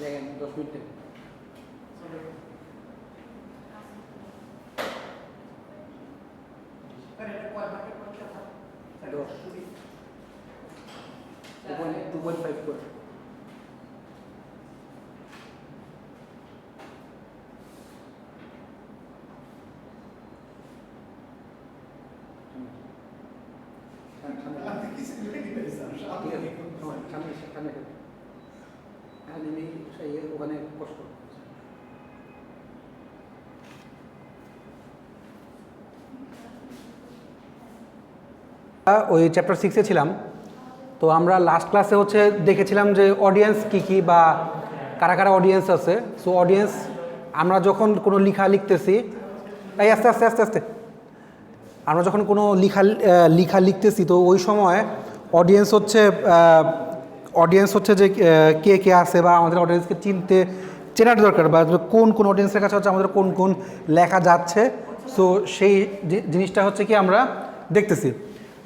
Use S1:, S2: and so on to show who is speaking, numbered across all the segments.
S1: 10 minute ওখানে কষ্ট ওই চ্যাপ্টার 6-এ ছিলাম। তো আমরা লাস্ট ক্লাসে হচ্ছে দেখেছিলাম যে অডিয়েন্স কী কী বা কারা কারা অডিয়েন্স আছে। সো অডিয়েন্স আমরা যখন কোনো লিখতেছি এই আস্তে আস্তে আস্তে আস্তে আমরা যখন কোনো লিখা লিখতেছি তো ওই সময় অডিয়েন্স হচ্ছে যে কে কে আছে বা আমাদের অডিয়েন্সকে চেনার দরকার বা কোন কোন অডিয়েন্সের কাছে হচ্ছে আমাদের কোন কোন লেখা যাচ্ছে। সো সেই জিনিসটা হচ্ছে কি আমরা দেখতেছি।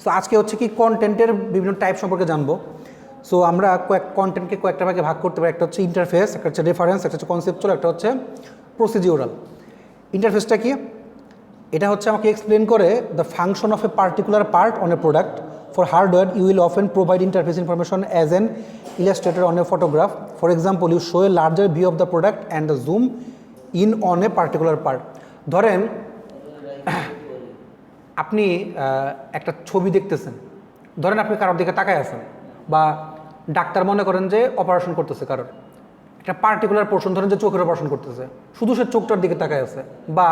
S1: সো আজকে হচ্ছে কি কন্টেন্টের বিভিন্ন টাইপ সম্পর্কে জানবো। সো আমরা কন্টেন্টকে কয়েকটা ভাগে ভাগ করতে পারি। একটা হচ্ছে ইন্টারফেস, একটা হচ্ছে রেফারেন্স, একটা হচ্ছে কনসেপচুয়াল, একটা হচ্ছে প্রসিডিউরাল। ইন্টারফেসটা কি? এটা হচ্ছে আমাকে এক্সপ্লেন করে the function of a particular part on a product. For hardware you will often provide interface information as an illustrator on a photograph. For example you show a larger view of the product and the zoom in on a particular part. ধরেন আপনি একটা ছবি দেখতেছেন, ধরেন আপনি কারোর দিকে তাকায় আছেন বা ডাক্তার মনে করেন যে অপারেশন করতেছে কারোর একটা পার্টিকুলার পোর্শন, ধরেন যে চোখের অপারেশন করতেছে, শুধু সে চোখটার দিকে তাকায় আছে। বা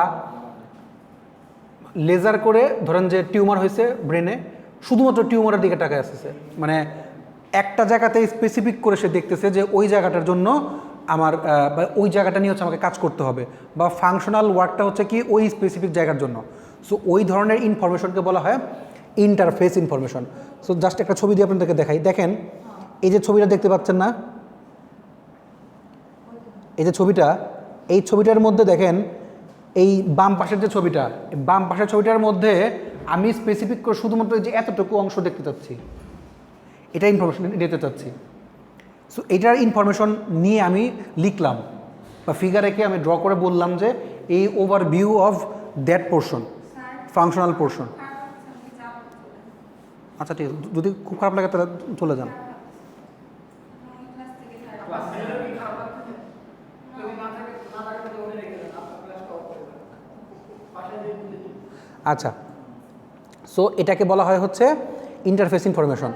S1: লেজার করে ধরেন যে টিউমার হয়েছে ব্রেনে, শুধুমাত্র টিউমারের দিকে তাকায় আসতেছে, মানে একটা জায়গাতে স্পেসিফিক করে সে দেখতেছে যে ওই জায়গাটার জন্য আমার বা ওই জায়গাটা নিয়ে হচ্ছে আমাকে কাজ করতে হবে, বা ফাংশনাল ওয়ার্কটা হচ্ছে কি ওই স্পেসিফিক জায়গার জন্য। সো ওই ধরনের ইনফরমেশনকে বলা হয় ইন্টারফেস ইনফরমেশন। সো জাস্ট একটা ছবি দিয়ে আপনাদেরকে দেখাই। দেখেন এই যে ছবিটা দেখতে পাচ্ছেন না, এই যে ছবিটা, এই ছবিটার মধ্যে দেখেন এই বাম পাশের যে ছবিটা, বাম পাশের ছবিটার মধ্যে আমি স্পেসিফিক করে শুধুমাত্র যে এতটুকু অংশ দেখতে চাচ্ছি, এটা ইনফরমেশন দিতে চাচ্ছি। সো এটার ইনফরমেশন নিয়ে আমি লিখলাম বা ফিগার এঁকে আমি ড্র করে বললাম যে এই overview of that portion, functional portion. আচ্ছা ঠিক আছে, যদি খুব খারাপ লাগে তাহলে চলে যান। আচ্ছা, সো এটাকে বলা হয় হচ্ছে interface information.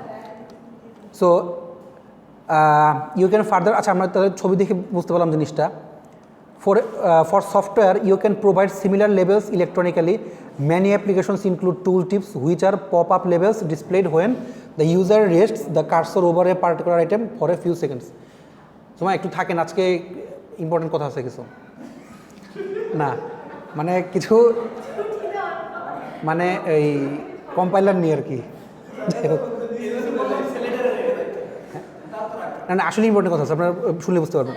S1: So you can further, আচ্ছা আমরা তাদের ছবি দেখে বুঝতে পারলাম জিনিসটা। For software you can provide similar levels electronically. Many applications include tool tips which are pop up levels displayed when the user rests the cursor over a particular item for a few seconds. তোমার একটু থাকেন, আজকে important কথা আছে কিছু না, মানে কিছু মানে এই কম্পাইলার নিয়ে আর কি। না না আসলে ইম্পর্টেন্ট কথা আছে, আপনারা শুনলে বুঝতে পারবেন।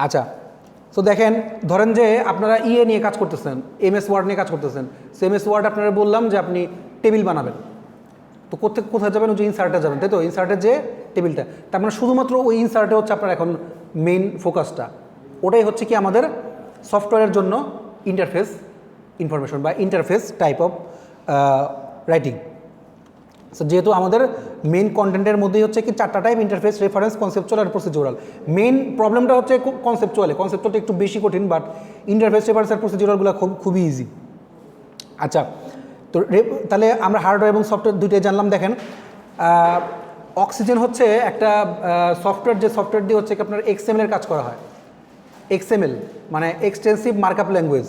S1: আচ্ছা, সো দেখেন ধরেন যে আপনারা ইয়ে নিয়ে কাজ করতেছেন, MS ওয়ার্ড নিয়ে কাজ করতেছেন। সো MS ওয়ার্ড আপনারা বললাম যে আপনি টেবিল বানাবেন, তো কোথায় যাবেন? ওই যে ইনসার্টে যাবেন, তাই তো? ইনসার্টের যে টেবিলটা, তার মানে শুধুমাত্র ওই ইনসার্টে হচ্ছে আপনার এখন মেইন ফোকাসটা। ওটাই হচ্ছে কি আমাদের সফটওয়্যারের জন্য ইন্টারফেস ইনফরমেশন বা interface type of writing. So যেহেতু আমাদের মেইন কন্টেন্টের মধ্যেই হচ্ছে কি চারটা টাইপ: ইন্টারফেস, রেফারেন্স, কনসেপচুয়াল আর প্রসিডিউরাল। মেইন প্রবলেমটা হচ্ছে কনসেপচুয়ালটা একটু বেশি কঠিন, বাট ইন্টারফেস, রেফারেন্স আর প্রসিডিউরালগুলো খুবই ইজি। আচ্ছা, তো তাহলে আমরা হার্ডওয়্যার এবং সফটওয়্যার দুইটাই জানলাম। দেখেন অক্সিজেন হচ্ছে একটা সফটওয়্যার, যে সফটওয়্যার দিয়ে হচ্ছে কি আপনার XML এর কাজ করা হয়। XML মানে এক্সটেন্সিভ মার্কআপ ল্যাঙ্গুয়েজ।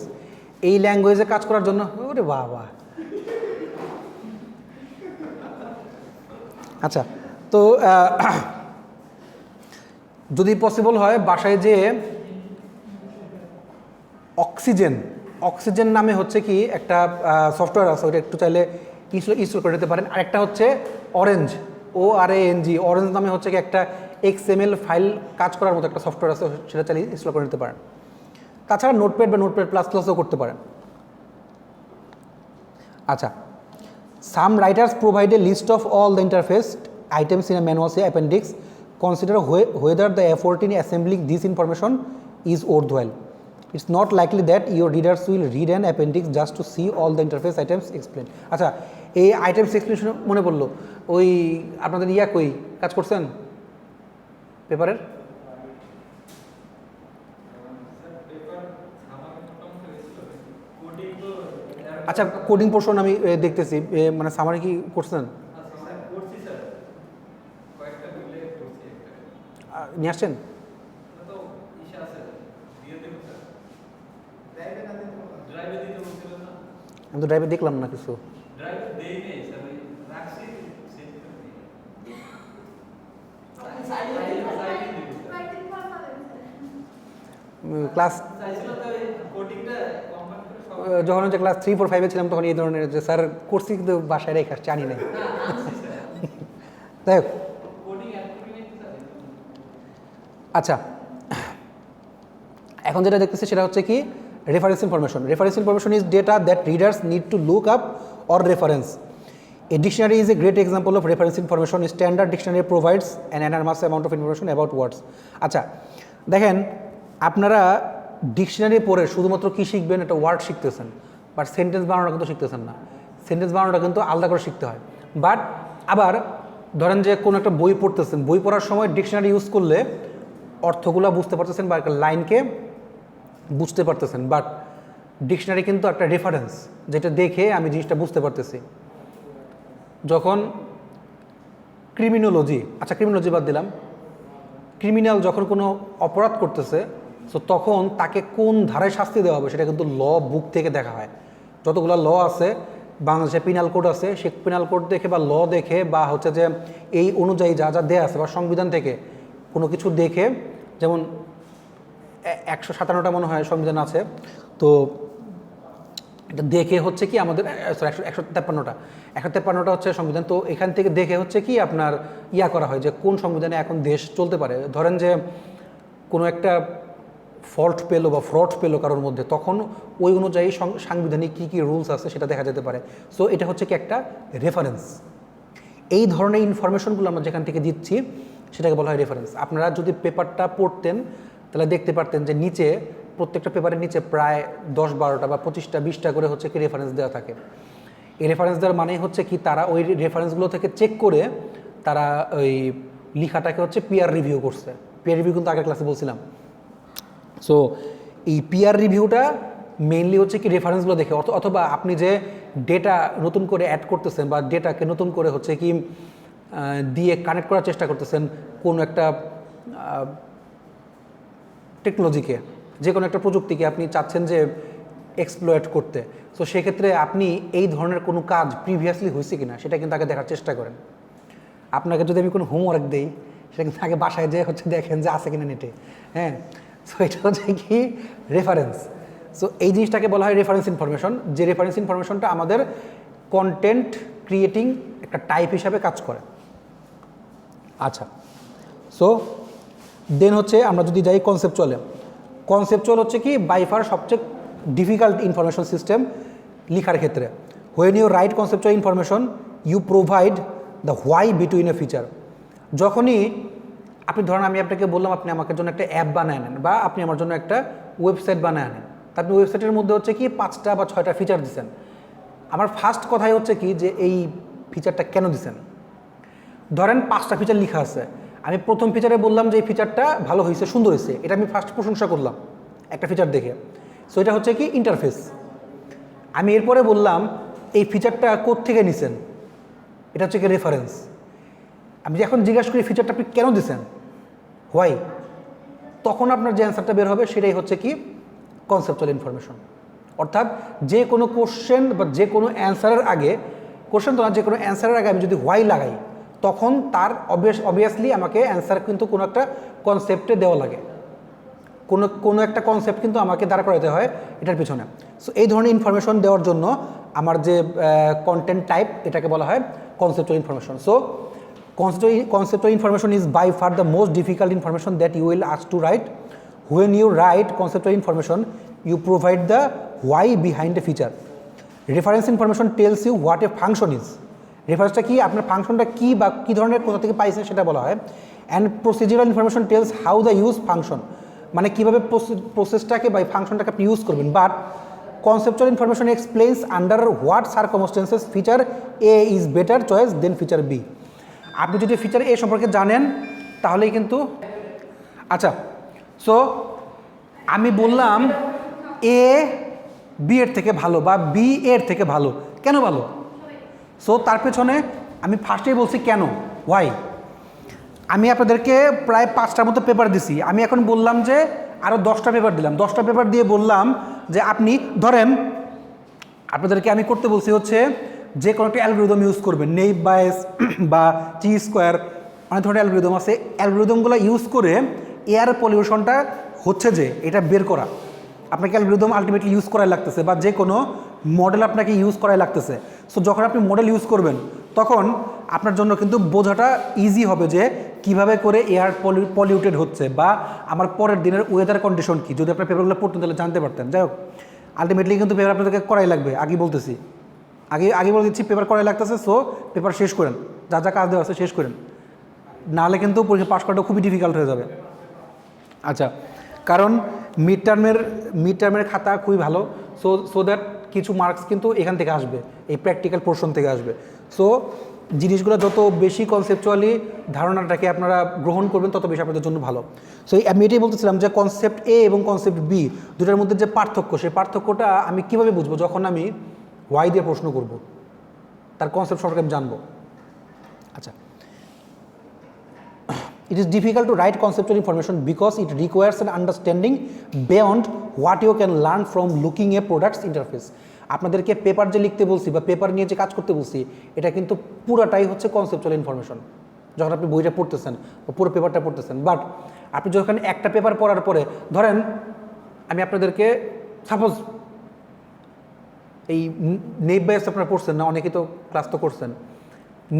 S1: এই ল্যাঙ্গুয়েজে কাজ করার জন্য ওরে বাবা, আচ্ছা তো যদি পসিবল হয় বাসায় যে অক্সিজেন নামে হচ্ছে কি একটা সফটওয়্যার আছে, ওটা একটু চাইলে ইনস্টল করে নিতে পারেন। আরেকটা হচ্ছে অরেঞ্জ, ORANG, অরেঞ্জ নামে হচ্ছে কি একটা XML ফাইল কাজ করার মতো একটা সফটওয়্যার আছে, সেটা চাইলে ইনস্টল করে নিতে পারেন। তাছাড়া নোটপ্যাড বা নোটপ্যাড++ও করতে পারেন। আচ্ছা, some writers provide a list of all the interface items in a manual, say appendix, consider whether the effort in assembling this information is worthwhile. It's not likely that your readers will read an appendix just to see all the interface items explained. আচ্ছা, এই items explanation মনে পড়লো, ওই আপনাদের কই কাজ করছেন পেপারের? আচ্ছা, কোডিং পোর্শন আমি দেখতেছি, মানে সামারি কি করছেন? নিয়ে আসছেন? আমি তো ড্রাইভে দেখলাম না কিছু। ক্লাস যখন হচ্ছে ক্লাস 3, 4, 5 ছিলাম তখন এই ধরনের যে স্যার করছি কিন্তু বাসায় রেখে আসছি, আনি নাই। তাই হোক, আচ্ছা এখন যেটা দেখতেছি সেটা হচ্ছে কি reference information. Reference information is data that readers need to look up or reference. A dictionary is a great example of reference information. A standard dictionary provides an enormous amount of information about words. আচ্ছা দেখেন, আপনারা dictionary পড়ে শুধুমাত্র কী শিখবেন, একটা word শিখতেছেন, but sentence বানানোটা কিন্তু শিখতেছেন না। সেন্টেন্স বানানোটা কিন্তু আলাদা করে শিখতে হয়। বাট আবার ধরেন যে কোনো একটা বই পড়তেছেন, বই পড়ার সময় ডিকশনারি ইউজ করলে অর্থগুলো বুঝতে পারতেছেন বা একটা লাইনকে বুঝতে পারতেছেন, বাট ডিকশনারি কিন্তু একটা রেফারেন্স, যেটা দেখে আমি জিনিসটা বুঝতে পারতেছি। যখন ক্রিমিনোলজি, আচ্ছা ক্রিমিনোলজি বাদ দিলাম, ক্রিমিনাল যখন কোনো অপরাধ করতেছে, সো তখন তাকে কোন ধারায় শাস্তি দেওয়া হবে সেটা কিন্তু ল বুক থেকে দেখা হয়। যতগুলো ল আছে বাংলাদেশে, পিনাল কোড আছে, সে পিনাল কোড দেখে বা ল দেখে বা হচ্ছে যে এই অনুযায়ী যা যা দেয়া আছে বা সংবিধান থেকে কোনো কিছু দেখে, যেমন 157টা মনে হয় সংবিধান আছে, তো এটা দেখে হচ্ছে কি আমাদের 153টা হচ্ছে সংবিধান, তো এখান থেকে দেখে হচ্ছে কি আপনার করা হয় যে কোন সংবিধানে এখন দেশ চলতে পারে। ধরেন যে কোনো একটা ফল্ট পেলো বা ফ্রড পেলো কারোর মধ্যে, তখন ওই অনুযায়ী সাংবিধানিক কী কী রুলস আছে সেটা দেখা যেতে পারে। সো এটা হচ্ছে কি একটা রেফারেন্স। এই ধরনের ইনফরমেশনগুলো আমরা যেখান থেকে দিচ্ছি সেটাকে বলা হয় রেফারেন্স। আপনারা যদি পেপারটা পড়তেন তাহলে দেখতে পারতেন যে নিচে প্রত্যেকটা পেপারের নিচে প্রায় 10, 12টা বা 25টা 20টা করে হচ্ছে কি রেফারেন্স দেওয়া থাকে। এই রেফারেন্স দেওয়ার মানে হচ্ছে কি তারা ওই রেফারেন্সগুলো থেকে চেক করে তারা ওই লেখাটাকে হচ্ছে পিয়ার রিভিউ করছে। পিয়ার রিভিউ কিন্তু আগের ক্লাসে বলছিলাম। সো এই পিয়ার রিভিউটা মেইনলি হচ্ছে কি রেফারেন্সগুলো দেখে, অথবা আপনি যে ডেটা নতুন করে অ্যাড করতেছেন বা ডেটাকে নতুন করে হচ্ছে কি দিয়ে কানেক্ট করার চেষ্টা করতেছেন কোনো একটা টেকনোলজিকে, যে কোনো একটা প্রযুক্তিকে আপনি চাচ্ছেন যে এক্সপ্লয়েট করতে, সো সেক্ষেত্রে আপনি এই ধরনের কোনো কাজ প্রিভিয়াসলি হয়েছে কিনা সেটা কিন্তু আগে দেখার চেষ্টা করেন। আপনাকে যদি আমি কোনো হোমওয়ার্ক দিই সেটা কিন্তু আগে বাসায় যেয়ে হচ্ছে দেখেন যে আছে কিনা নেটে, হ্যাঁ। সো এটা হচ্ছে কি রেফারেন্স। সো এই জিনিসটাকে বলা হয় রেফারেন্স ইনফরমেশন, যে রেফারেন্স ইনফরমেশনটা আমাদের কন্টেন্ট ক্রিয়েটিং একটা টাইপ হিসাবে কাজ করে। আচ্ছা, সো দেন হচ্ছে আমরা যদি যাই কনসেপচুয়ালে, কনসেপচুয়াল হচ্ছে কি বাই ফার সবচেয়ে ডিফিকাল্ট ইনফরমেশন সিস্টেম লেখার ক্ষেত্রে। When you write conceptual information you provide the why between a feature. যখনই আপনি ধরেন আমি আপনাকে বললাম আপনি আমাকে জন্য একটা অ্যাপ বানায় নেন বা আপনি আমার জন্য একটা ওয়েবসাইট বানায় নেন, তা আপনি ওয়েবসাইটের মধ্যে হচ্ছে কি 5টা বা 6টা ফিচার দিচ্ছেন। আমার ফার্স্ট কথাই হচ্ছে কি যে এই ফিচারটা কেন দিচ্ছেন। ধরেন 5টা ফিচার লেখা আছে, আমি প্রথম ফিচারে বললাম যে এই ফিচারটা ভালো হয়েছে, সুন্দর হয়েছে, এটা আমি ফার্স্ট প্রশংসা করলাম একটা ফিচার দেখে। সো এটা হচ্ছে কি ইন্টারফেস। আমি এরপরে বললাম এই ফিচারটা কোত্থেকে নিছেন, এটা হচ্ছে কি রেফারেন্স। আমি যখন জিজ্ঞাসা করি ফিচারটা আপনি কেন দিচ্ছেন, হোয়াই, তখন আপনার যে অ্যান্সারটা বের হবে সেটাই হচ্ছে কি কনসেপচুয়াল ইনফরমেশন। অর্থাৎ যে কোনো কোশ্চেন বা যে কোনো অ্যান্সারের আগে, কোশ্চেন তো না, যে কোনো অ্যান্সারের আগে আমি যদি হোয়াই লাগাই তখন তার অবভিয়াসলি আমাকে অ্যান্সার কিন্তু কোনো একটা কনসেপ্টে দেওয়া লাগে, কোনো একটা কনসেপ্ট কিন্তু আমাকে দাঁড়া করাতে হয় এটার পিছনে। সো এই ধরনের ইনফরমেশন দেওয়ার জন্য আমার যে কন্টেন্ট টাইপ এটাকে বলা হয় conceptual information. So conceptual information is by far the most difficult information that you will ask to write. When you write conceptual information, you provide the why behind a feature. Reference information tells you what a function is রেফারেন্সটা কি, আপনার ফাংশনটা কী বা কী ধরনের কোথা থেকে পাইছে সেটা বলা হয়। And procedural information tells how the use function, মানে কীভাবে প্রসেসটাকে বা ফাংশনটাকে আপনি ইউজ করবেন। But conceptual information explains under what circumstances feature A is better choice than feature B. আপনি যদি ফিচার এ সম্পর্কে জানেন তাহলেই কিন্তু, আচ্ছা সো আমি বললাম এ বি এর থেকে ভালো বা বি এর থেকে ভালো, কেন ভালো? সো তার পেছনে আমি ফার্স্টেই বলছি কেন, ওয়াই। আমি আপনাদেরকে প্রায় 5টার মতো পেপার দিছি, আমি এখন বললাম যে আরও 10টা পেপার দিলাম, 10টা পেপার দিয়ে বললাম যে আপনি ধরেন আপনাদেরকে আমি করতে বলছি হচ্ছে যে কোনো একটা অ্যালগরিদম ইউজ করবেন, নেইভ বায়াস বা টি স্কোয়ার, অনেক ধরনের অ্যালগরিদম আছে। অ্যালগরিদমগুলো ইউজ করে এয়ার পলিউশনটা হচ্ছে যে এটা বের করা, আপনাকে অ্যালগরিদম আলটিমেটলি ইউজ করাই লাগতেছে বা যে কোনো মডেল আপনাকে ইউজ করাই লাগতেছে। সো যখন আপনি মডেল ইউজ করবেন তখন আপনার জন্য কিন্তু বোঝাটা ইজি হবে যে কিভাবে করে এয়ার পলিউটেড হচ্ছে বা আমার পরের দিনের ওয়েদার কন্ডিশন কী, যদি আপনার পেপারগুলো পড়তেন তাহলে জানতে পারতেন। যাই হোক, আলটিমেটলি কিন্তু পেপার আপনাদেরকে করাই লাগবে, আগে বলতেছি, আগে বলে দিচ্ছি পেপার করাই লাগতেছে। সো পেপার শেষ করেন, যা যা কাজ দেওয়া আছে শেষ করেন, নাহলে কিন্তু পরীক্ষা পাস করাটা খুবই ডিফিকাল্ট হয়ে যাবে। আচ্ছা, কারণ মিড টার্মের খাতা খুবই ভালো, সো দ্যাট কিছু মার্কস কিন্তু এখান থেকে আসবে, এই প্র্যাকটিক্যাল পোর্শন থেকে আসবে। সো জিনিসগুলো যত বেশি কনসেপচুয়ালি ধারণাটাকে আপনারা গ্রহণ করবেন তত বেশি আপনাদের জন্য ভালো। সো আমি এটাই বলতেছিলাম যে কনসেপ্ট এ এবং কনসেপ্ট বি দুটার মধ্যে যে পার্থক্য, সেই পার্থক্যটা আমি কীভাবে বুঝবো? যখন আমি ওয়াই দিয়ে প্রশ্ন করব, তার কনসেপ্ট সম্পর্কে আমি জানবো। আচ্ছা, it is difficult to write conceptual information because it requires an understanding beyond what you can learn from looking a product's interface. আপনাদেরকে পেপার যে লিখতে বলছি বা পেপার নিয়ে যে কাজ করতে বলছি, এটা কিন্তু পুরাটাই হচ্ছে কনসেপচুয়াল ইনফরমেশন যখন আপনি বইটা পড়তেছেন বা পুরো পেপারটা পড়তেছেন। বাট আপনি যখন একটা পেপার পড়ার পরে, ধরেন আমি আপনাদেরকে সাপোজ এই নেইভ বায়াস আপনারা পড়ছেন না, অনেকেই তো ক্লাস তো করছেন।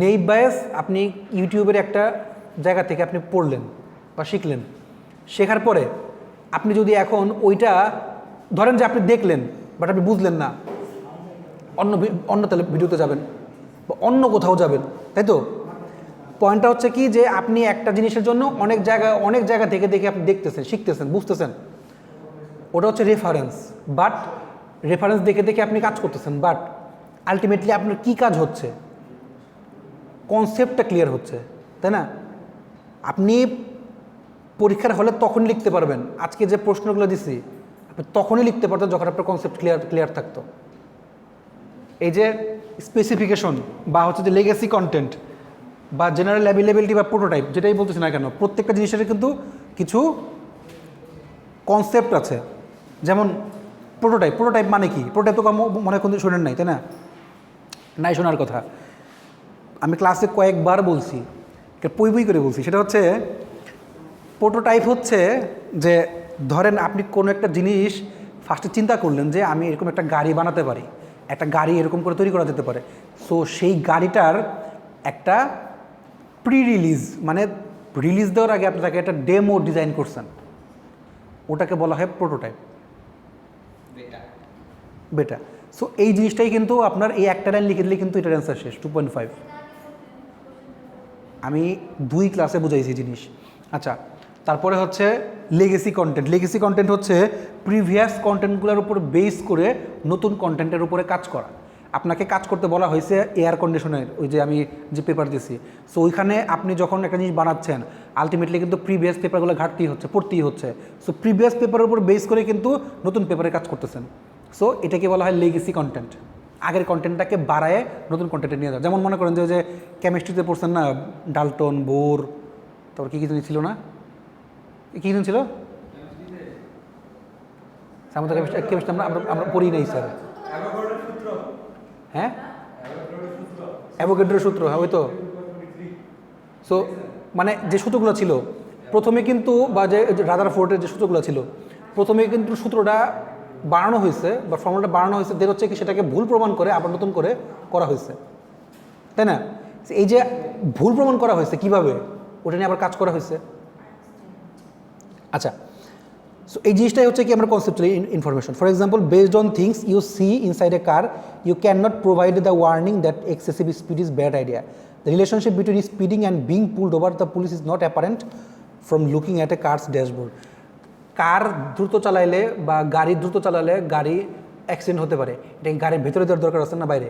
S1: নেইভ বায়াস আপনি ইউটিউবের একটা জায়গা থেকে আপনি পড়লেন বা শিখলেন, শেখার পরে আপনি যদি এখন ওইটা ধরেন যে আপনি দেখলেন বাট আপনি বুঝলেন না, অন্য তাহলে ভিডিওতে যাবেন বা অন্য কোথাও যাবেন, তাই তো? পয়েন্টটা হচ্ছে কি যে আপনি একটা জিনিসের জন্য অনেক জায়গা থেকে দেখে আপনি দেখতেছেন, শিখতেছেন, বুঝতেছেন, ওটা হচ্ছে রেফারেন্স। বাট রেফারেন্স দেখে দেখে আপনি কাজ করতেছেন, বাট আলটিমেটলি আপনার কী কাজ হচ্ছে? কনসেপ্টটা ক্লিয়ার হচ্ছে, তাই না? আপনি পরীক্ষার হলে তখনই লিখতে পারবেন, আজকে যে প্রশ্নগুলো দিছি আপনি তখনই লিখতে পারতেন যখন আপনার কনসেপ্ট ক্লিয়ার থাকতো। এই যে স্পেসিফিকেশন বা হচ্ছে যে লেগেসি কন্টেন্ট বা জেনারেল অ্যাভেলেবিলিটি বা প্রোটোটাইপ, যেটাই বলতেছি না কেন, প্রত্যেকটা জিনিসের কিন্তু কিছু কনসেপ্ট আছে। যেমন প্রোটোটাইপ মানে কি? প্রোটোটাইপ তো মনে কোনো শোনেন নাই, তাই না? নাই শোনার কথা, আমি ক্লাসে কয়েকবার বলছি, পই করে বলছি। সেটা হচ্ছে প্রোটোটাইপ হচ্ছে যে ধরেন আপনি কোনো একটা জিনিস ফার্স্টে চিন্তা করলেন যে আমি এরকম একটা গাড়ি বানাতে পারি, একটা গাড়ি এরকম করে তৈরি করা যেতে পারে। সো সেই গাড়িটার একটা প্রি রিলিজ, মানে রিলিজ দেওয়ার আগে আপনি তাকে একটা ডেমো ডিজাইন করছেন, ওটাকে বলা হয় প্রোটোটাইপ, বেটা। সো এই জিনিসটাই কিন্তু আপনার এই একটা লাইন লিখে দিলে কিন্তু এটার অ্যান্সার শেষ, 2.5। আমি 2 ক্লাসে বুঝাইছি জিনিস। আচ্ছা, তারপরে হচ্ছে লেগেসি কন্টেন্ট হচ্ছে প্রিভিয়াস কন্টেন্টগুলোর উপর বেস করে নতুন কন্টেন্টের উপরে কাজ করা। আপনাকে কাজ করতে বলা হয়েছে এয়ার কন্ডিশনের, ওই যে আমি যে পেপার দিছি। সো ওইখানে আপনি যখন একটা জিনিস বানাচ্ছেন আলটিমেটলি কিন্তু প্রিভিয়াস পেপারগুলো পড়তেই হচ্ছে। সো প্রিভিয়াস পেপারের উপর বেস করে কিন্তু নতুন পেপারে কাজ করতেছেন। সো এটাকে বলা হয় লেগেসি কন্টেন্ট। আগের কন্টেন্টটাকে বাড়ায় নতুন কন্টেন্টে নিয়ে যাওয়া। যেমন মনে করেন যে কেমিস্ট্রিতে পড়ছেন না, ডাল্টন, বোর, তারপর কী কিছু ছিল না, কী কিছু ছিল আমাদের কেমিস্ট্রি আমরা পড়ি নাই স্যার। হ্যাঁ, অ্যাভোগাড্রোর সূত্র, হ্যাঁ ওই তো। সো মানে যে সূত্রগুলো ছিল প্রথমে কিন্তু, বা যে রাদারফোর্ডের যে সূত্রগুলো ছিল প্রথমে কিন্তু সূত্রটা বাড়ানো হয়েছে বা ফর্মুলাটা বাড়ানো হয়েছে, দের হচ্ছে কি সেটাকে ভুল প্রমাণ করে আবার নতুন করে করা হয়েছে, তাই না? এই যে ভুল প্রমাণ করা হয়েছে কিভাবে, ওটা নিয়ে আবার কাজ করা হয়েছে। আচ্ছা, সো এই জিনিসটাই হচ্ছে কি আমরা conceptual information. For example, based on things you see inside a car, you can not provide the warning that excessive speed is bad idea. The relationship between speeding and being pulled over the police is not apparent from looking at a car's dashboard. কার দ্রুত চালাইলে বা গাড়ি দ্রুত চালালে গাড়ি accident হতে পারে, এটা গাড়ির ভেতরে দেওয়ার দরকার আছে না বাইরে?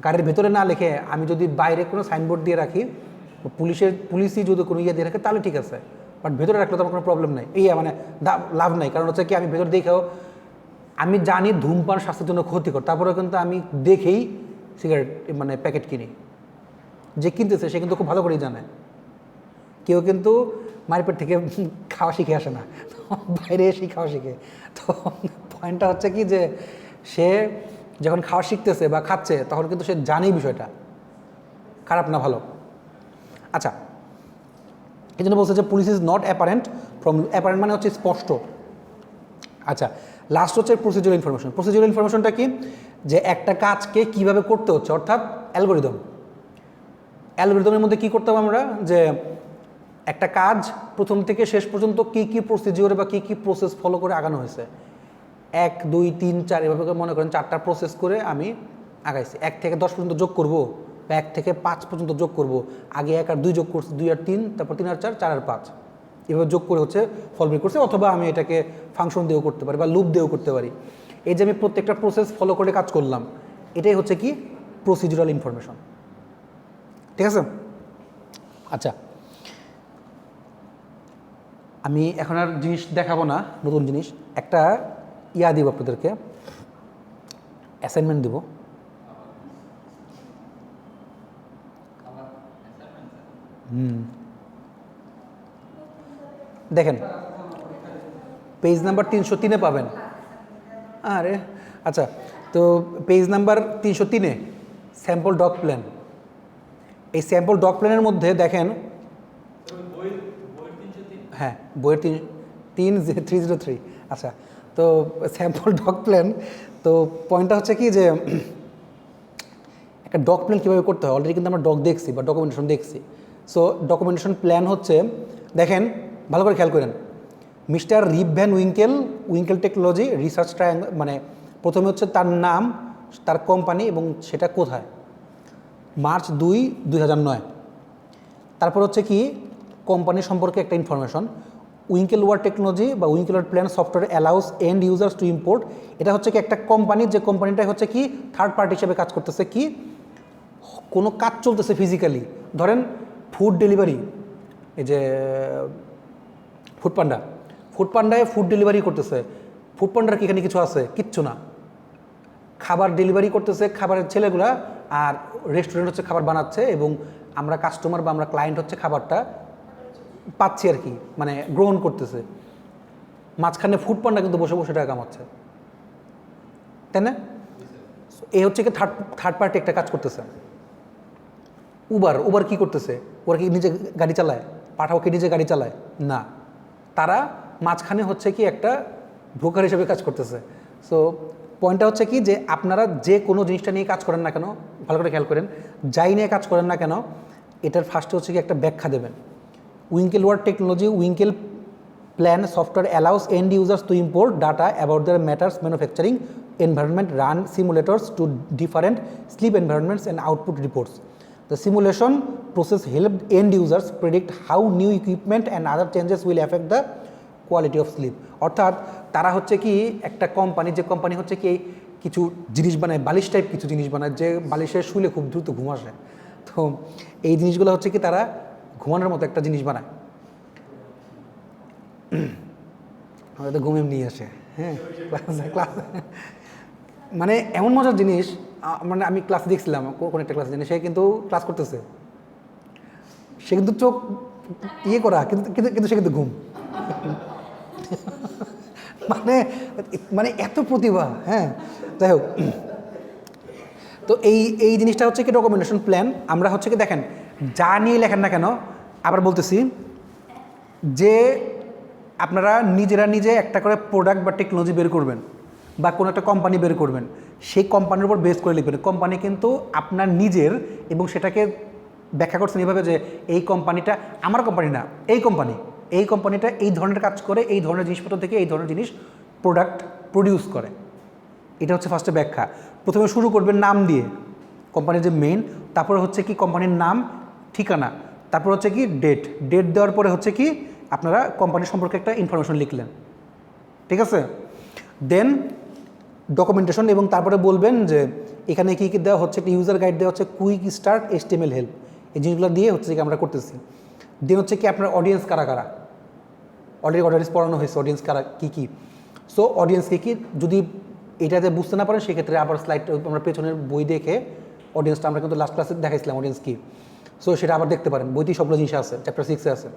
S1: গাড়ির ভেতরে না লিখে আমি যদি বাইরে কোনো সাইনবোর্ড দিয়ে রাখি, পুলিশই যদি কোনো ইয়ে দিয়ে রাখে তাহলে ঠিক আছে, বাট ভেতরে রাখলে তো আমার কোনো প্রবলেম নাই, এই মানে লাভ নাই। কারণ হচ্ছে কি আমি ভেতরে দেখেও আমি জানি ধূমপান স্বাস্থ্যের জন্য ক্ষতিকর, তারপরেও কিন্তু আমি দেখেই সিগারেট মানে প্যাকেট কিনি। যে কিনতেছে সে কিন্তু খুব ভালো করেই জানে। কেউ কিন্তু মারপেট থেকে খাওয়া শিখে আসে না, বাইরে এসেই খাওয়া শিখে। তো পয়েন্টটা হচ্ছে কি যে সে যখন খাওয়া শিখতেছে বা খাচ্ছে তখন কিন্তু সে জানেই বিষয়টা খারাপ না ভালো। আচ্ছা, এই জন্য বলছে যে police is not apparent from, apparent মানে হচ্ছে স্পষ্ট। আচ্ছা, লাস্ট হচ্ছে প্রসিডিউরাল ইনফরমেশন। প্রসিডিউরাল ইনফরমেশনটা কি? যে একটা কাজকে কিভাবে করতে হচ্ছে, অর্থাৎ অ্যালগোরিদম। অ্যালগোরিদমের মধ্যে কী করতে হবে আমরা, যে একটা কাজ প্রথম থেকে শেষ পর্যন্ত কী কী প্রসিডিওরে বা কী কী প্রসেস ফলো করে আগানো হয়েছে, 1 2 3 4 এভাবে মনে করেন 4টা প্রসেস করে আমি আগাইছি। 1 থেকে 10 পর্যন্ত যোগ করব বা 1 থেকে 5 পর্যন্ত যোগ করব। আগে 1 আর 2 যোগ করছি, 2 আর 3, তারপর 3 আর 4, 4 আর 5, এভাবে যোগ করে হচ্ছে ফল বের করছে। অথবা আমি এটাকে ফাংশন দিয়েও করতে পারি বা লুপ দিয়েও করতে পারি। এই যে আমি প্রত্যেকটা প্রসেস ফলো করে কাজ করলাম, এটাই হচ্ছে কি প্রসিডিউরাল ইনফরমেশন। ঠিক আছে? আচ্ছা, আমি এখন আর জিনিস দেখাবো না, নতুন জিনিস একটা ইয়া দিব আপনাদেরকে, অ্যাসাইনমেন্ট দিব। দেখেন পেজ নাম্বার 303-এ পাবেন। আরে আচ্ছা, তো পেজ নাম্বার 303-এ স্যাম্পল ডগ প্ল্যান। এই স্যাম্পল ডগ প্ল্যানের মধ্যে দেখেন, হ্যাঁ বইয়ের 303। আচ্ছা, তো স্যাম্পল ডগ প্ল্যান, তো পয়েন্টটা হচ্ছে কি যে একটা ডগ প্ল্যান কীভাবে করতে হয়, অলরেডি কিন্তু আমরা ডগ দেখছি বা ডকুমেন্টেশন দেখছি। সো ডকুমেন্টেশন প্ল্যান হচ্ছে, দেখেন ভালো করে খেয়াল করেন, মিস্টার রিপ Van Winkle technology research triangle, মানে প্রথমে হচ্ছে তার নাম, তার কোম্পানি এবং সেটা কোথায়, মার্চ 2, 2009। তারপর হচ্ছে কি কোম্পানি সম্পর্কে একটা ইনফরমেশন, উইঙ্কেলওয়ার টেকনোলজি বা Winkelware plan software allows end users to import. এটা হচ্ছে কি একটা কোম্পানি, যে কোম্পানিটা হচ্ছে কি থার্ড পার্টি হিসেবে কাজ করতেছে, কি কোনো কাজ চলতেছে ফিজিক্যালি, ধরেন ফুড ডেলিভারি, এই যে ফুডপান্ডায় ফুড ডেলিভারি করতেছে। ফুডপান্ডার কি এখানে কিছু আছে? কিচ্ছু না, খাবার ডেলিভারি করতেছে খাবারের ছেলেগুলা, আর রেস্টুরেন্ট হচ্ছে খাবার বানাচ্ছে এবং আমরা কাস্টমার বা আমরা ক্লায়েন্ট হচ্ছে খাবারটা পাচ্ছি আর কি, মানে গ্রহণ করতেছে। মাঝখানে ফুডপান্ডা কিন্তু বসে বসে টাকা কামাচ্ছে, তাই না? এই হচ্ছে কি থার্ড পার্টি একটা কাজ করতেছে। উবার কি করতেছে? ওরা কি নিজে গাড়ি চালায়? পাঠাও কি নিজে গাড়ি চালায়? না, তারা মাঝখানে হচ্ছে কি একটা ব্রোকার হিসেবে কাজ করতেছে। সো পয়েন্টটা হচ্ছে কি যে আপনারা যে কোনো জিনিসটা নিয়ে কাজ করেন না কেন, ভালো করে খেয়াল করেন, যাই নিয়ে কাজ করেন না কেন, এটার ফার্স্টে হচ্ছে কি একটা ব্যাখ্যা দেবেন। Winkelware technology Winkel plan software allows end users to import data about their matters manufacturing environment, run simulators to different slip environments and output reports. The simulation process helped end users predict how new equipment and other changes will affect the quality of sleep. অর্থাৎ তারা হচ্ছে কি একটা company, যে company হচ্ছে কি কিছু জিনিস বানায়, বালিশ টাইপ কিছু জিনিস বানায়, যে বালিশে শুলে খুব দ্রুত ঘুম আসে। তো এই জিনিসগুলো হচ্ছে কি তারা ঘুমানোর মতো একটা জিনিস বানায়, আমাদের ঘুম এমনি আসে। হ্যাঁ, ক্লাস মানে এমন মজার জিনিস, মানে আমি ক্লাস দেখছিলাম, কোন একটা ক্লাস জানি, সে কিন্তু ক্লাস করতেছে, সে কিন্তু চোখ ইয়ে করা, কিন্তু সে কিন্তু ঘুম। মানে মানে এত প্রতিভা। হ্যাঁ, যাই হোক, তো এই জিনিসটা হচ্ছে কি ডকুমেন্টেশন প্ল্যান। আমরা হচ্ছে কি দেখেন, যা নিয়ে লেখেন না কেন, আবার বলতেছি যে আপনারা নিজে একটা করে প্রোডাক্ট বা টেকনোলজি বের করবেন বা কোনো একটা কোম্পানি বের করবেন, সেই কোম্পানির উপর বেস করে লিখবেন। কোম্পানি কিন্তু আপনার নিজের, এবং সেটাকে ব্যাখ্যা করছেন এভাবে যে এই কোম্পানিটা আমার কোম্পানি না, এই কোম্পানি এই কোম্পানিটা এই ধরনের কাজ করে, এই ধরনের জিনিসপত্র থেকে এই ধরনের জিনিস প্রোডাক্ট প্রডিউস করে। এটা হচ্ছে ফার্স্টে ব্যাখ্যা। প্রথমে শুরু করবেন নাম দিয়ে, কোম্পানির যে মেইন, তারপরে হচ্ছে কি কোম্পানির নাম, ঠিকানা, তারপর হচ্ছে কি ডেট দেওয়ার পরে হচ্ছে কি আপনারা কোম্পানি সম্পর্কে একটা ইনফরমেশন লিখলেন, ঠিক আছে। দেন ডকুমেন্টেশন, এবং তারপরে বলবেন যে এখানে কী কী দেওয়া হচ্ছে, একটা ইউজার গাইড দেওয়া হচ্ছে, কুইক স্টার্ট, HTML হেল্প, এই জিনিসগুলো দিয়ে হচ্ছে কি আমরা করতেছি। দেন হচ্ছে কি আপনার অডিয়েন্স কারা কারা, অলরেডি অডিয়েন্স পড়ানো হয়েছে, অডিয়েন্স কারা কী কী। সো অডিয়েন্সকে কি যদি এটাতে বুঝতে না পারেন সেক্ষেত্রে আবার স্লাইড আমরা পেছনের বই দেখে অডিয়েন্সটা আমরা কিন্তু লাস্ট ক্লাসে দেখাইছিলাম অডিয়েন্স কী, সো সেটা আবার দেখতে পারেন, বইতেই সবগুলো জিনিস আছে, চ্যাপ্টার 6-এ আছে।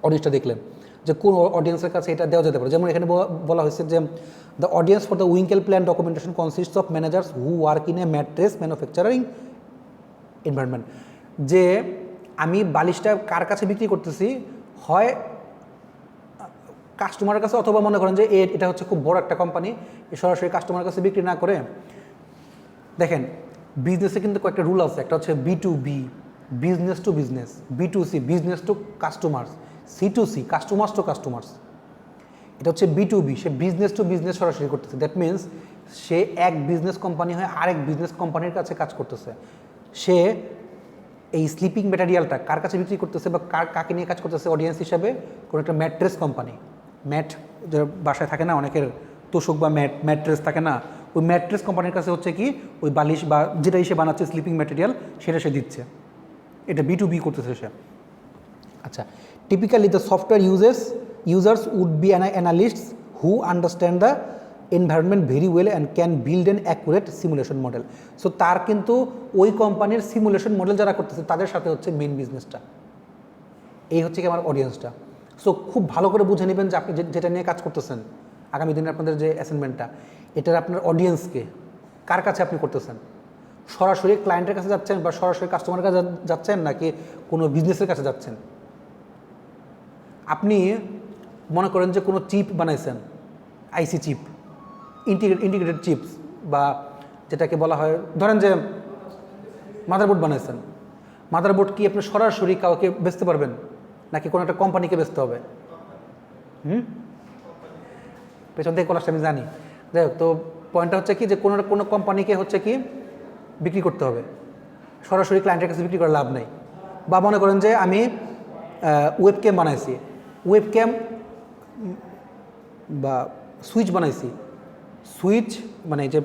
S1: অডিয়েন্সটা দেখলেন যে কোন অডিয়েন্সের কাছে এটা দেওয়া যেতে পারে। যেমন এখানে বলা হয়েছে যে the audience for the Winkel plan documentation consists of managers who work in a mattress manufacturing environment. যে আমি বালিশটা কার কাছে বিক্রি করতেছি, হয় কাস্টমারের কাছে, অথবা মনে করেন যে এটা হচ্ছে খুব বড় একটা কোম্পানি, সরাসরি কাস্টমারের কাছে বিক্রি না করে, দেখেন বিজনেসে কিন্তু কয়েকটা রুল আছে। একটা হচ্ছে B2B, business to business, B2C, business to customers, C2C, customers two customers. এটা হচ্ছে B2B, say business to business সরাসরি করতেছে। দ্যাট মিনস সে এক বিজনেস কোম্পানি হয়ে আরেক বিজনেস কোম্পানির কাছে কাজ করতেছে। সে এই স্লিপিং ম্যাটেরিয়ালটা কার কাছে বিক্রি করতেছে বা কাকে নিয়ে কাজ করতেছে অডিয়েন্স হিসাবে, কোনো একটা ম্যাট্রেস কোম্পানি, ম্যাট যে বাসায় থাকে না অনেকের, তোষক বা ম্যাট্রেস থাকে না, ওই ম্যাট্রেস কোম্পানির কাছে হচ্ছে কি ওই বালিশ বা যেটাই সে বানাচ্ছে স্লিপিং ম্যাটেরিয়াল সেটা সে দিচ্ছে। এটা B2B করতেছে সে। আচ্ছা, typically the software users would be analysts who understand the environment very well and can build an accurate simulation model. So তার কিন্তু ওই কোম্পানির সিমুলেশন মডেল যারা করতেছে তাদের সাথে হচ্ছে মেইন বিজনেসটা। এই হচ্ছে কি আমার অডিয়েন্সটা। সো খুব ভালো করে বুঝে নেবেন যে আপনি যেটা নিয়ে কাজ করতেছেন আগামী দিনে আপনাদের যে অ্যাসাইনমেন্টটা, এটার আপনার অডিয়েন্সকে কার কাছে আপনি করতেছেন, সরাসরি ক্লায়েন্টের কাছে যাচ্ছেন বা সরাসরি কাস্টমারের কাছে যাচ্ছেন নাকি কোনো বিজনেসের কাছে যাচ্ছেন। আপনি মনে করেন যে কোনো চিপ বানাইছেন, আইসি চিপ, ইন্টিগ্রেটেড চিপস, বা যেটাকে বলা হয় ধরেন যে মাদারবোর্ড বানাইছেন। মাদারবোর্ড কি আপনি সরাসরি কাউকে বেচতে পারবেন নাকি কোনো একটা কোম্পানিকে বেচতে হবে? পেছন থেকে কলাসটা আমি জানি, যাই হোক। তো পয়েন্টটা হচ্ছে কি যে কোনো কোম্পানিকে হচ্ছে কি বিক্রি করতে হবে, সরাসরি ক্লায়েন্টের কাছে বিক্রি করার লাভ নেই। বা মনে করেন যে আমি ওয়েবক্যাম বানাইছি, ওয়েবক্যাম বা সুইচ বানাইছি, সুইচ মানে যে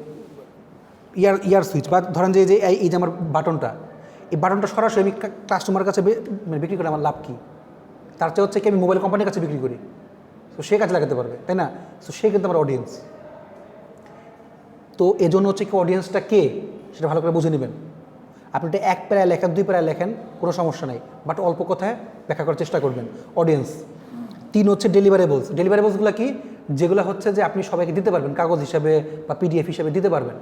S1: ইয়ার সুইচ, বা ধরেন যে এই যে আমার বাটনটা, এই বাটনটা সরাসরি আমি কাস্টমারের কাছে মানে বিক্রি করে আমার লাভ কী? তার চেয়ে হচ্ছে কি আমি মোবাইল কোম্পানির কাছে বিক্রি করি, তো সে কাজে লাগাতে পারবে, তাই না? সো সে কিন্তু আমার অডিয়েন্স। তো এজন্য হচ্ছে কি অডিয়েন্সটা কে সেটা ভালো করে বুঝে নেবেন। আপনি এটা 1 প্যারায় লেখেন, 2 প্যারায় লেখেন, কোনো সমস্যা নেই, বাট অল্প কথায় ব্যাখ্যা করার চেষ্টা করবেন। অডিয়েন্স। 3 হচ্ছে ডেলিভারেবলস। ডেলিভারেবলসগুলো কি? যেগুলো হচ্ছে যে আপনি সবাইকে দিতে পারবেন, কাগজ হিসাবে বা PDF হিসাবে দিতে পারবেন।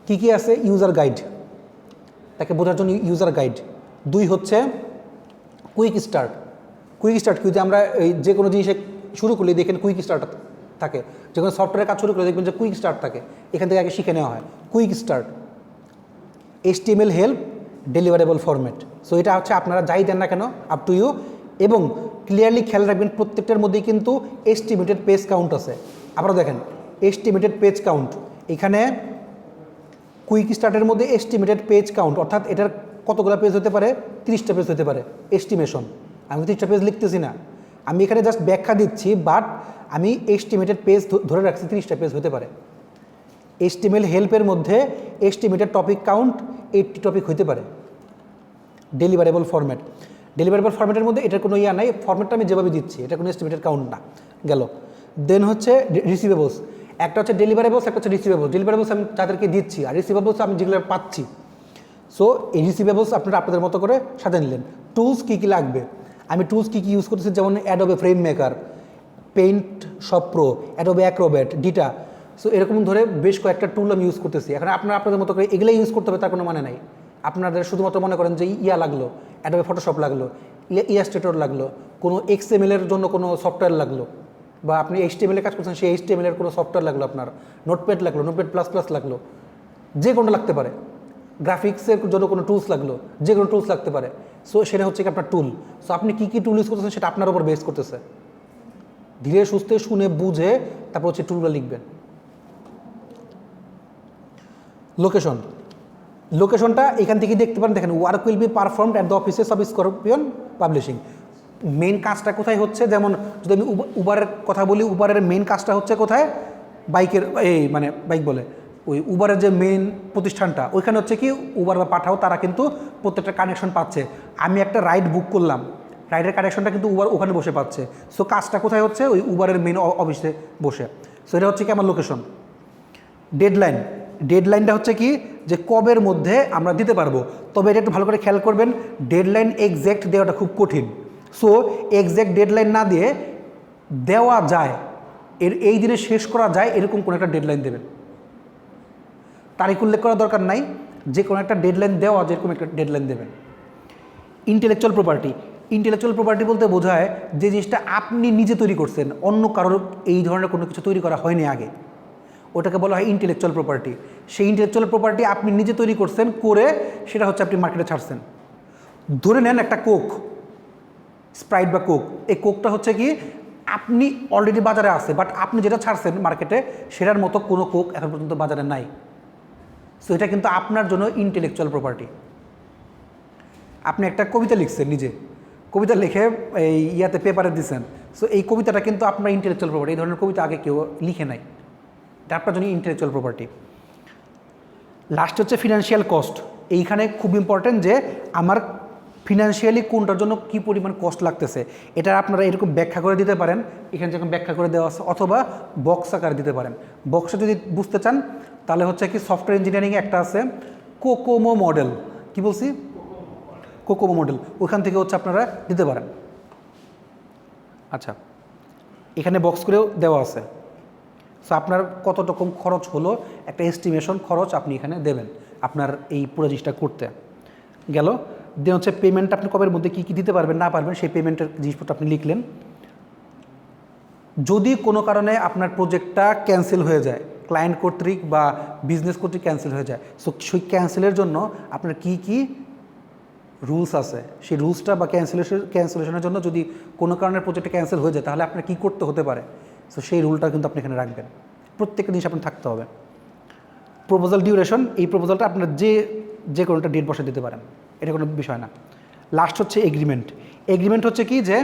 S1: কি কি আছে? ইউজার গাইড, তাকে বোঝার জন্য ইউজার গাইড। 2 হচ্ছে কুইক স্টার্ট। কুইক স্টার্ট কি? যে আমরা এই যে কোনো জিনিসে শুরু করলে দেখেন কুইক স্টার্ট থাকে, যে কোনো সফটওয়্যারের কাজ শুরু করলে দেখবেন যে কুইক স্টার্ট থাকে, এখান থেকে আগে শিখে নেওয়া হয় quick start. HTML help, deliverable format. So এটা হচ্ছে আপনারা যাই দেন না কেন আপ টু ইউ, এবং ক্লিয়ারলি খেয়াল রাখবেন প্রত্যেকটার মধ্যেই কিন্তু এস্টিমেটেড পেজ কাউন্ট আছে। আপনারা দেখেন এস্টিমেটেড পেজ কাউন্ট, এখানে কুইক স্টার্টের মধ্যে এস্টিমেটেড পেজ কাউন্ট, অর্থাৎ এটার কতগুলো পেজ হতে পারে? 30টা পেজ হতে পারে এস্টিমেশন। আমি 30টা পেজ লিখতেছি না, আমি এখানে জাস্ট ব্যাখ্যা দিচ্ছি, বাট আমি এস্টিমেটেড পেজ ধরে রাখছি 30টা পেজ হতে পারে। HTML হেল্পের মধ্যে এস্টিমেটেড টপিক কাউন্ট 80 টপিক হতে পারে। ডেলিভারেবল ফরম্যাট, ডেলিভারেবল ফরম্যাটের মধ্যে এটার কোনো নাই, ফরম্যাটটা আমি যেভাবে দিচ্ছি এটা কোনো এস্টিমেটেড কাউন্ট না, গেল। দেন হচ্ছে রিসিভেবলস, একটা হচ্ছে ডেলিভারেবলস, একটা হচ্ছে রিসিভেবলস। ডেলিভারেবলস আমি যাদেরকে দিচ্ছি, আর রিসিভেবলস আমি যেগুলো পাচ্ছি। সো এই রিসিভেবলস আপনারা আপনাদের মতো করে সাজিয়ে নিলেন। টুলস কী কী লাগবে, আমি টুলস কী কী ইউজ করতেছি, যেমন Adobe FrameMaker, Paint Shop Pro, Adobe Acrobat, ডিটা। সো এরকম ধরে বেশ কয়েকটা টুল আমি ইউজ করতেছি। এখন আপনারা আপনাদের মতো করে এগুলোই ইউজ করতে হবে তার কোনো মানে নাই। আপনাদের শুধুমাত্র মনে করেন যে লাগলো, অ্যাডোবে ফটোশপ লাগলো, ইলাস্ট্রেটর লাগলো, কোনো XML এর জন্য কোনো সফটওয়্যার লাগলো, বা আপনি HTML এ কাজ করছেন সেই HTML এর কোনো সফটওয়্যার লাগলো, আপনার নোটপ্যাড লাগলো, নোটপ্যাড প্লাস প্লাস লাগলো, যে কোনটা লাগতে পারে। গ্রাফিক্সের জন্য কোনো টুলস লাগলো, যে কোনো টুলস লাগতে পারে। সো সেটা হচ্ছে কি আপনার টুল। সো আপনি কী কী টুল ইউজ করতেছেন সেটা আপনার উপর বেস করতেছে। ধীরে সুস্থে শুনে বুঝে তারপর হচ্ছে টুলগুলো লিখবেন। লোকেশন, লোকেশনটা এখান থেকে দেখতে পারেন, দেখেন work will be performed at the offices of scorpion publishing. Main কাজটা কোথায় হচ্ছে, যেমন যদি আমি উবারের কথা বলি, উবারের মেইন কাজটা হচ্ছে কোথায়, বাইকের এই মানে বাইক বলে ওই উবারের যে মেইন প্রতিষ্ঠানটা ওইখানে হচ্ছে কি উবার বা পাঠাও তারা কিন্তু প্রত্যেকটা কানেকশন পাচ্ছে। আমি একটা রাইড বুক করলাম, রাইডের কানেকশনটা কিন্তু উবার ওখানে বসে পাচ্ছে। সো কাজটা কোথায় হচ্ছে, ওই উবারের মেইন অফিসে বসে। সো এটা হচ্ছে কি আমার লোকেশন। ডেডলাইন, ডেডলাইনটা হচ্ছে কি যে কবের মধ্যে আমরা দিতে পারবো। তবে এটা একটু ভালো করে খেয়াল করবেন, ডেডলাইন এক্স্যাক্ট দেওয়াটা খুব কঠিন। সো এক্স্যাক্ট ডেডলাইন না দিয়ে দেওয়া যায়, এই দিনে শেষ করা যায় এরকম কোনো একটা ডেডলাইন দেবেন। তারিখ উল্লেখ করার দরকার নাই, যে কোনো একটা ডেডলাইন দেওয়া যেরকম একটা ডেডলাইন দেবেন। ইন্টেলেকচুয়াল প্রপার্টি, ইন্টেলেকচুয়াল প্রপার্টি বলতে বোঝায় যে জিনিসটা আপনি নিজে তৈরি করছেন, অন্য কারোর এই ধরনের কোনো কিছু তৈরি করা হয়নি আগে, ওটাকে বলা হয় ইন্টেলেকচুয়াল প্রপার্টি। সেই ইন্টেলেকচুয়াল প্রপার্টি আপনি নিজে তৈরি করছেন, করে সেটা হচ্ছে আপনি মার্কেটে ছাড়ছেন। ধরে নেন একটা কোক, স্প্রাইট বা কোক, এই কোকটা হচ্ছে কি আপনি অলরেডি বাজারে আছে, বাট আপনি যেটা ছাড়ছেন মার্কেটে সেটার মতো কোনো কোক এখন পর্যন্ত বাজারে নাই। সো এটা কিন্তু আপনার জন্য ইন্টেলেকচুয়াল প্রপার্টি। আপনি একটা কবিতা লিখছেন, নিজে কবিতা লিখে এই ইয়াতে পেপারে দিচ্ছেন, সো এই কবিতাটা কিন্তু আপনার ইন্টেলেকচুয়াল প্রপার্টি। এই ধরনের কবিতা আগে কেউ লিখে নাই, এটা আপনার জন্য ইন্টেলেকচুয়াল প্রপার্টি। লাস্ট হচ্ছে ফিনান্সিয়াল কস্ট। এইখানে খুব ইম্পর্টেন্ট যে আমার ফিনান্সিয়ালি কোনটার জন্য কী পরিমাণ কস্ট লাগতেছে, এটা আপনারা এরকম ব্যাখ্যা করে দিতে পারেন, এখানে যেরকম ব্যাখ্যা করে দেওয়া আছে, অথবা বক্স আকারে দিতে পারেন। বক্সে যদি বুঝতে চান তাহলে হচ্ছে কি সফটওয়্যার ইঞ্জিনিয়ারিংয়ে একটা আছে কোকোমো মডেল, কি বলছি, কোকোমো মডেল, ওখান থেকে হচ্ছে আপনারা দিতে পারেন। আচ্ছা, এখানে বক্স করেও দেওয়া আছে। সো আপনার কত রকম খরচ হলো একটা এস্টিমেশন খরচ আপনি এখানে দেবেন আপনার এই পুরো জিনিসটা করতে গেল। দেন হচ্ছে পেমেন্ট, আপনি কবের মধ্যে কী কী দিতে পারবেন না পারবেন সেই পেমেন্টের জিনিসপত্র আপনি লিখলেন। যদি কোনো কারণে আপনার প্রজেক্টটা ক্যান্সেল হয়ে যায়, ক্লায়েন্ট কর্তৃক বা বিজনেস কর্তৃক ক্যান্সেল হয়ে যায়, সো সেই ক্যান্সেলের জন্য আপনার কী কী রুলস আছে, সেই রুলসটা বা ক্যান্সেলেশনের জন্য যদি কোনো কারণে প্রজেক্টটা ক্যান্সেল হয়ে যায় তাহলে আপনার কী করতে হতে পারে, সো সেই রুলটা কিন্তু আপনি এখানে রাখবেন। প্রত্যেকটা জিনিস আপনার থাকতে হবে। প্রপোজাল ডিউরেশন, এই প্রপোজালটা আপনার যে কোনো একটা ডেট বসে দিতে পারেন, এটা কোনো বিষয় না। লাস্ট হচ্ছে এগ্রিমেন্ট। এগ্রিমেন্ট হচ্ছে কি যে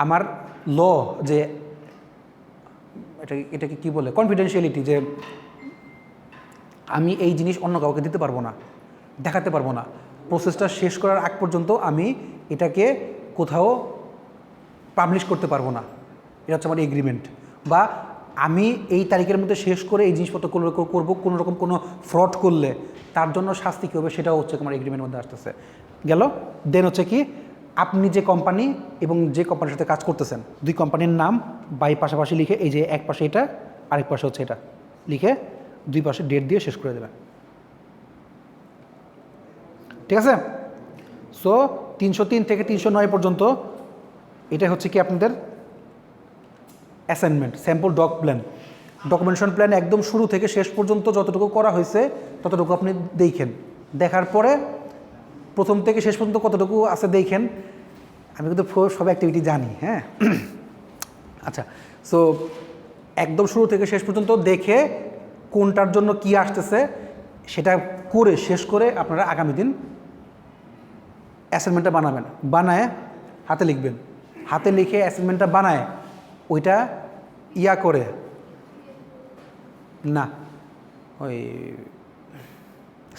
S1: আমার ল, যে এটাকে কী বলে, কনফিডেন্সিয়ালিটি, যে আমি এই জিনিস অন্য কাউকে দিতে পারবো না, দেখাতে পারবো না, প্রসেসটা শেষ করার আগ পর্যন্ত আমি এটাকে কোথাও পাবলিশ করতে পারবো না, এটা হচ্ছে আমার এগ্রিমেন্ট। বা আমি এই তারিখের মধ্যে শেষ করে এই জিনিসপত্র করবো, কোনো রকম কোনো ফ্রড করলে তার জন্য শাস্তি কী হবে সেটাও হচ্ছে আমার এগ্রিমেন্টের মধ্যে আসতেছে গেল। দেন হচ্ছে কি আপনি যে কোম্পানি এবং যে কোম্পানির সাথে কাজ করতেছেন, দুই কোম্পানির নাম বাই পাশাপাশি লিখে, এই যে এক পাশে এটা আরেক পাশে হচ্ছে এটা লিখে দুই পাশে ডেট দিয়ে শেষ করে দেবেন, ঠিক আছে। সো 303 থেকে 309 পর্যন্ত এটা হচ্ছে কি আপনাদের assignment, sample doc plan, documentation plan একদম শুরু থেকে শেষ পর্যন্ত যতটুকু করা হয়েছে ততটুকু আপনি দেখেন। দেখার পরে প্রথম থেকে শেষ পর্যন্ত কতটুকু আছে দেখেন। আমি কিন্তু সব অ্যাক্টিভিটি জানি, হ্যাঁ। আচ্ছা, সো একদম শুরু থেকে শেষ পর্যন্ত দেখে কোনটার জন্য কি আসতেছে সেটা করে শেষ করে আপনারা আগামী দিন অ্যাসাইনমেন্টটা বানাবেন। বানায় হাতে লিখবেন, হাতে লিখে অ্যাসাইনমেন্টটা বানায় ওইটা ইয়া করে না, ওই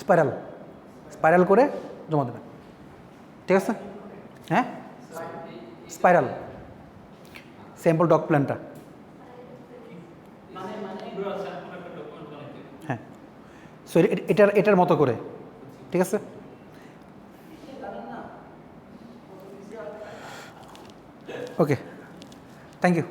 S1: স্পাইরাল করে জমা দেবেন, ঠিক আছে। হ্যাঁ, স্পাইরাল স্যাম্পল ডক প্ল্যানটা, হ্যাঁ। সো এটার মতো করে, ঠিক আছে। ওকে, থ্যাংক ইউ।